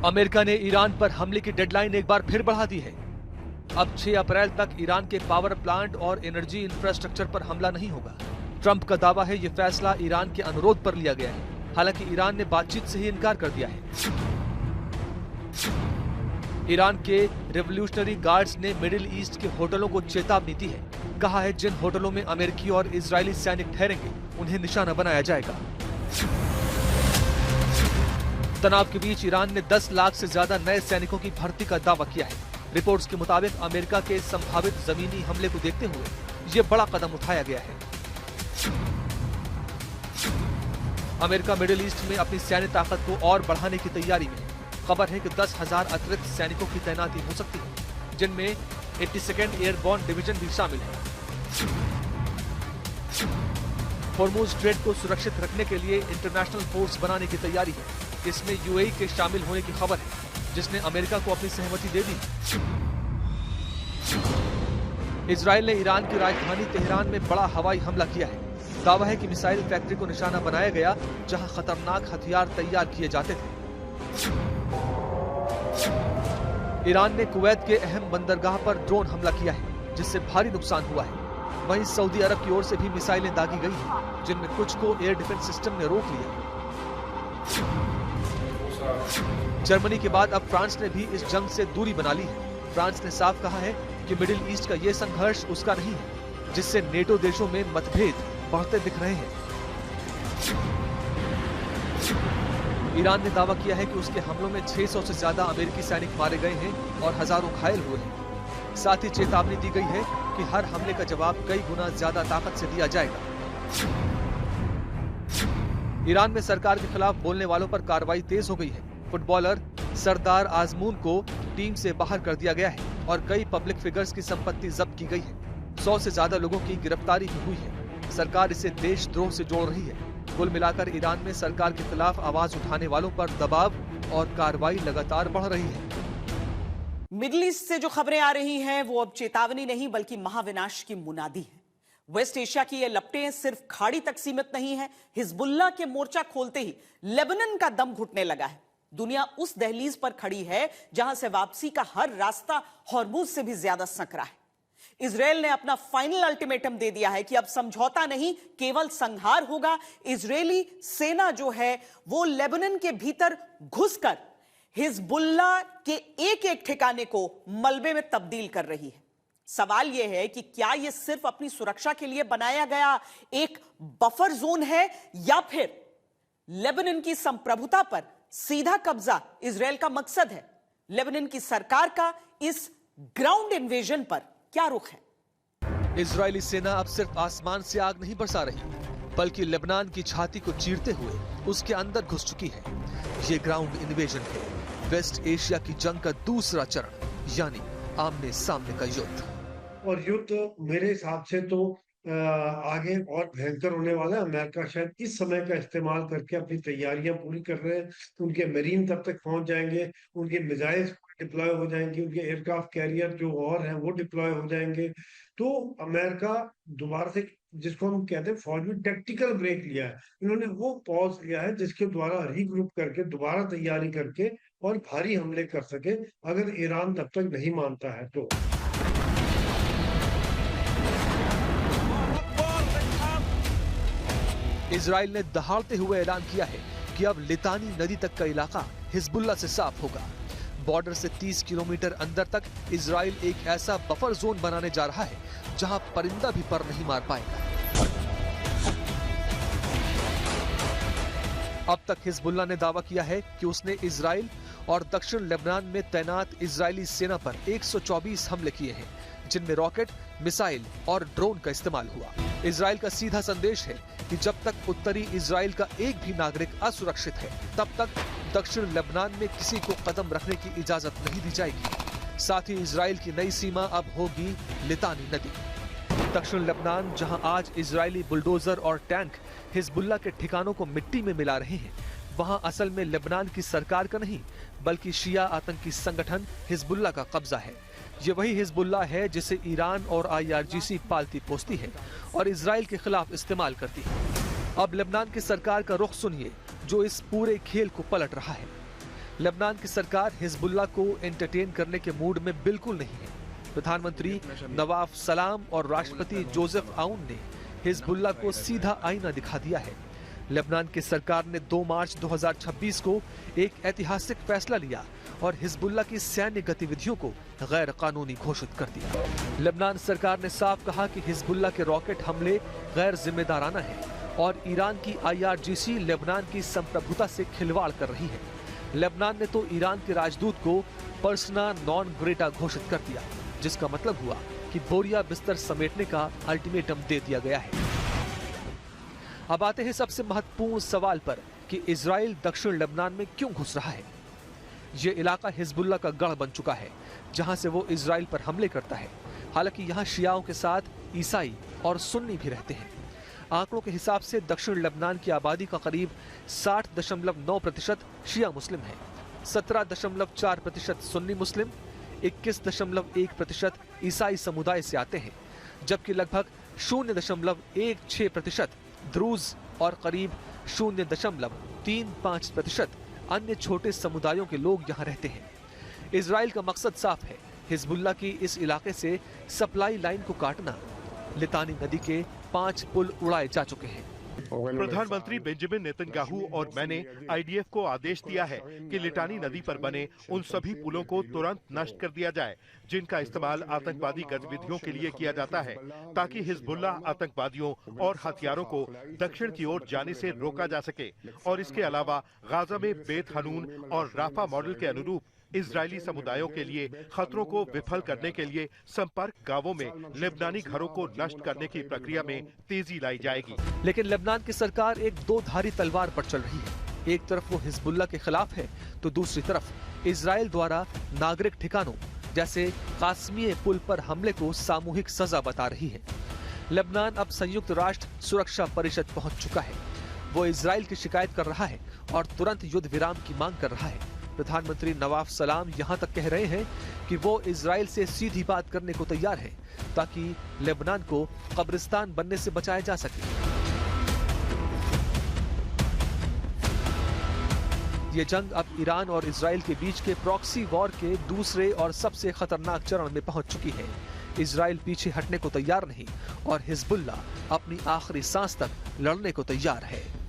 America ने Iran पर हमले की डेडलाइन एक बार फिर बढ़ा दी है। अब 6 अप्रैल तक ईरान के पावर प्लांट और एनर्जी इंफ्रास्ट्रक्चर पर हमला नहीं होगा। ट्रंप का दावा है, यह फैसला ईरान के अनुरोध पर लिया गया है। हालांकि ईरान ने बातचीत से ही इनकार कर दिया है। ईरान के रेवोल्यूशनरी गार्ड्स ने मिडिल ईस्ट के होटलों को चेतावनी दी है। कहा है, जिन होटलों में अमेरिकी और इजरायली सैनिक ठहरेंगे उन्हें निशाना बनाया जाएगा। तनाव के बीच ईरान ने 10 लाख से ज्यादा नए सैनिकों की भर्ती का दावा किया है। रिपोर्ट्स के मुताबिक अमेरिका के संभावित जमीनी हमले को देखते हुए यह बड़ा कदम उठाया गया है। अमेरिका मिडिल ईस्ट में अपनी सैन्य ताकत को और बढ़ाने की तैयारी में है। खबर है कि 10,000 अतिरिक्त सैनिकों की तैनाती हो सकती है, जिनमें 82nd एयरबोर्न डिवीजन भी शामिल है। हॉर्मुज स्ट्रेट को सुरक्षित रखने के लिए इंटरनेशनल फोर्स बनाने की तैयारी है। इसमें यूएई के शामिल होने की खबर है, जिसने अमेरिका को अपनी सहमति दे दी। इजरायल ने ईरान की राजधानी तेहरान में बड़ा हवाई हमला किया है। दावा है कि मिसाइल फैक्ट्री को निशाना बनाया गया, जहां खतरनाक हथियार तैयार किए जाते थे। ईरान ने कुवैत के अहम बंदरगाह पर ड्रोन हमला किया है, जिससे भारी नुकसान हुआ है। वहीं सऊदी अरब की ओर से भी मिसाइलें दागी गई हैं, जिनमें कुछ को एयर डिफेंस सिस्टम ने रोक लिया। जर्मनी के बाद अब फ्रांस ने भी इस जंग से दूरी बना ली है। फ्रांस ने साफ कहा है कि मिडिल ईस्ट का यह संघर्ष उसका नहीं है, जिससे नेटो देशों में मतभेद बढ़ते दिख रहे हैं। ईरान ने दावा किया है कि उसके हमलों में 600 से ज्यादा अमेरिकी सैनिक मारे गए हैं और हजारों घायल हुए हैं। साथ ही चेतावनी दी गई है कि हर हमले का जवाब कई गुना ज्यादा ताकत से दिया जाएगा। ईरान में सरकार के खिलाफ बोलने वालों पर कार्रवाई तेज हो गई है। फुटबॉलर सरदार आजमून को टीम से बाहर कर दिया गया है और कई पब्लिक फिगर्स की संपत्ति जब्त की गई है। 100 से ज्यादा लोगों की गिरफ्तारी भी हुई है। सरकार इसे देशद्रोह से जोड़ रही है। कुल मिलाकर ईरान में सरकार के खिलाफ आवाज उठाने वालों पर दबाव और कार्रवाई लगातार बढ़ रही है। मिडिल ईस्ट से जो खबरें आ रही हैं वो अब चेतावनी नहीं बल्कि महाविनाश की मुनादी है। वेस्ट एशिया की ये लपटें सिर्फ खाड़ी तक सीमित नहीं है। हिजबुल्लाह के मोर्चा खोलते ही लेबनान का दम घुटने लगा है। दुनिया उस दहलीज पर खड़ी है जहां से वापसी का हर रास्ता हॉर्मुज से भी ज्यादा संकरा है। इजरायल ने अपना फाइनल अल्टीमेटम दे दिया है कि अब समझौता नहीं, केवल संहार होगा। इजरायली सेना जो है वो लेबनान के भीतर घुसकर हिजबुल्लाह के एक एक ठिकाने को मलबे में तब्दील कर रही है। सवाल यह है कि क्या यह सिर्फ अपनी सुरक्षा के लिए बनाया गया एक बफर जोन है या फिर लेबनान की संप्रभुता पर सीधा कब्जा इजरायल का मकसद है। लेबनान की सरकार का इस ग्राउंड इन्वेजन पर क्या रुख है? इजरायली सेना अब सिर्फ आसमान से आग नहीं बरसा रही, बल्कि लेबनान की छाती को चीरते हुए उसके अंदर घुस चुकी है। ये ग्राउंड इन्वेजन है, वेस्ट एशिया की जंग का दूसरा चरण, यानी आमने सामने का युद्ध। और युद्ध मेरे हिसाब से तो आगे और भयंकर होने वाला है। अमेरिका शायद इस समय का इस्तेमाल करके अपनी तैयारियां पूरी कर रहे हैं। उनके मरीन तब तक पहुंच जाएंगे, उनके मिसाइल्स डिप्लॉय हो जाएंगे, उनके एयरक्राफ्ट कैरियर जो और हैं वो डिप्लॉय हो जाएंगे। तो अमेरिका दोबारा से, जिसको हम कहते हैं फौज में टैक्टिकल ब्रेक लिया है, इन्होंने वो पॉज लिया है जिसके द्वारा रीग्रुप करके दोबारा तैयारी करके और भारी हमले कर सके, अगर ईरान तब तक नहीं मानता है तो। इजराइल ने दहाड़ते हुए ऐलान किया है कि अब लितानी नदी तक का इलाका हिजबुल्लाह से साफ होगा। बॉर्डर से 30 किलोमीटर अंदर तक इजराइल एक ऐसा बफर जोन बनाने जा रहा है जहां परिंदा भी पर नहीं मार पाएगा। अब तक हिजबुल्लाह ने दावा किया है कि उसने इजराइल और दक्षिण लेबनान में तैनात इजरायली सेना पर 124 हमले किए हैं, जिनमें रॉकेट, मिसाइल और ड्रोन का इस्तेमाल हुआ। इजराइल का सीधा संदेश है कि जब तक उत्तरी इजराइल का एक भी नागरिक असुरक्षित है, तब तक दक्षिण लेबनान में किसी को कदम रखने की इजाजत नहीं दी जाएगी। साथ ही इजराइल की नई सीमा अब होगी लितानी नदी। दक्षिण लेबनान, जहां आज इजरायली बुलडोजर और टैंक हिजबुल्लाह के ठिकानों को मिट्टी में मिला रहे हैं, वहां असल में लेबनान की सरकार का नहीं बल्कि शिया आतंकी संगठन हिजबुल्लाह का कब्जा है। ये वही हिजबुल्लाह है जिसे ईरान और IRGC पालती पोसती है और इजराइल के खिलाफ इस्तेमाल करती है। अब लेबनान की सरकार का रुख सुनिए, जो इस पूरे खेल को पलट रहा है। लेबनान की सरकार हिजबुल्लाह को एंटरटेन करने के मूड में बिल्कुल नहीं है। प्रधानमंत्री नवाफ सलाम और राष्ट्रपति जोसेफ आउन ने हिजबुल्लाह को सीधा आईना दिखा दिया है। लेबनान की सरकार ने 2 मार्च 2026 को एक ऐतिहासिक फैसला लिया और हिजबुल्लाह की सैन्य गतिविधियों को गैर कानूनी घोषित कर दिया। लेबनान सरकार ने साफ कहा कि हिजबुल्लाह के रॉकेट हमले गैर जिम्मेदाराना है और ईरान की IRGC लेबनान की संप्रभुता से खिलवाड़ कर रही है। लेबनान ने तो ईरान के राजदूत को पर्सना नॉन ग्रेटा घोषित कर दिया, जिसका मतलब हुआ कि बोरिया बिस्तर समेटने का अल्टीमेटम दे दिया गया है। अब आते हैं सबसे महत्वपूर्ण सवाल पर कि इजराइल दक्षिण लेबनान में क्यों घुस रहा है। ये इलाका हिजबुल्लाह का गढ़ बन चुका है, जहां से वो इजराइल पर हमले करता है। हालांकि यहाँ शियाओं के साथ ईसाई और सुन्नी भी रहते हैं। आंकड़ों के हिसाब से दक्षिण लेबनान की आबादी का करीब 60.9% शिया मुस्लिम है, 17.4% सुन्नी मुस्लिम, 21.1% ईसाई समुदाय से आते हैं, जबकि लगभग 0.16% द्रूज और करीब 0.35% अन्य छोटे समुदायों के लोग यहाँ रहते हैं। इजराइल का मकसद साफ है, हिजबुल्लाह की इस इलाके से सप्लाई लाइन को काटना। लितानी नदी के 5 पुल उड़ाए जा चुके हैं। प्रधानमंत्री बेंजामिन नेतन्याहू और मैंने IDF को आदेश दिया है कि लिटानी नदी पर बने उन सभी पुलों को तुरंत नष्ट कर दिया जाए जिनका इस्तेमाल आतंकवादी गतिविधियों के लिए किया जाता है, ताकि हिजबुल्लाह आतंकवादियों और हथियारों को दक्षिण की ओर जाने से रोका जा सके। और इसके अलावा गाजा में बेत हनून और राफा मॉडल के अनुरूप इजरायली समुदायों के लिए खतरों को विफल करने के लिए संपर्क गांवों में लेबनानी घरों को नष्ट करने की प्रक्रिया में तेजी लाई जाएगी। लेकिन लेबनान की सरकार एक दो-धारी तलवार पर चल रही है। एक तरफ वो हिजबुल्लाह के खिलाफ है, तो दूसरी तरफ इजराइल द्वारा नागरिक ठिकानों जैसे कासमिये पुल पर हमले को सामूहिक सजा बता रही है। लेबनान अब संयुक्त राष्ट्र सुरक्षा परिषद पहुंच चुका है। वो इजराइल की शिकायत कर रहा है और तुरंत युद्ध विराम की मांग कर रहा है। प्रधानमंत्री नवाफ सलाम यहां तक कह रहे हैं कि वो इजराइल से सीधी बात करने को तैयार हैं, ताकि लेबनान को कब्रिस्तान बनने से बचाया जा सके। ये जंग अब ईरान और इजराइल के बीच के प्रॉक्सी वॉर के दूसरे और सबसे खतरनाक चरण में पहुंच चुकी है। इजराइल पीछे हटने को तैयार नहीं और हिजबुल्लाह अपनी आखिरी सांस तक लड़ने को तैयार है।